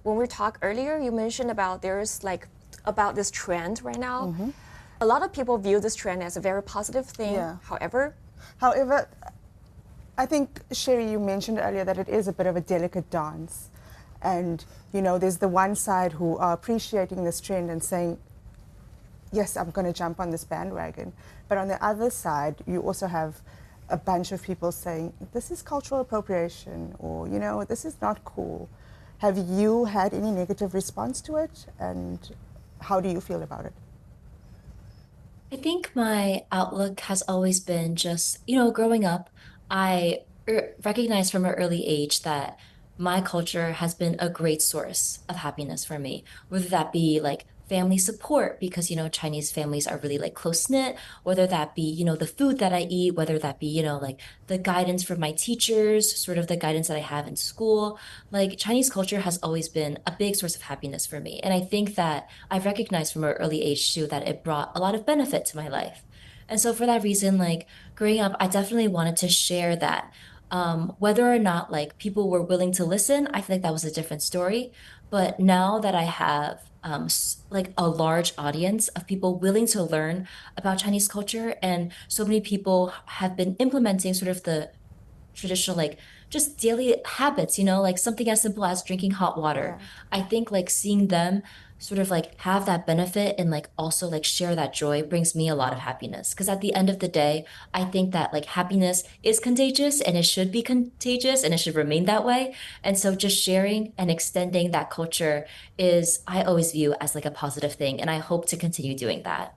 When we talked earlier, you mentioned about there's like about this trend right now. A lot of people view this trend as a very positive thing. Yeah. However, I think, Sherry, you mentioned earlier that it is a bit of a delicate dance. And, there's the one side who are appreciating this trend and saying, yes, I'm going to jump on this bandwagon. But on the other side, you also have a bunch of people saying, this is cultural appropriation, or, this is not cool. Have you had any negative response to it? And how do you feel about it? I think my outlook has always been just, growing up, I recognized from an early age that my culture has been a great source of happiness for me, whether that be like family support, because, Chinese families are really like close knit, whether that be, the food that I eat, whether that be, like the guidance from my teachers, sort of the guidance that I have in school. Like Chinese culture has always been a big source of happiness for me. And I think that I've recognized from an early age too that it brought a lot of benefit to my life. And so for that reason, like growing up, I definitely wanted to share that. Whether or not like people were willing to listen, I feel like that was a different story. But now that I have like a large audience of people willing to learn about Chinese culture, and so many people have been implementing sort of the traditional like just daily habits, like something as simple as drinking hot water. Yeah. I think like seeing them sort of like have that benefit and like also like share that joy brings me a lot of happiness. Because at the end of the day, I think that like happiness is contagious and it should be contagious and it should remain that way. And so just sharing and extending that culture is, I always view as like a positive thing. And I hope to continue doing that.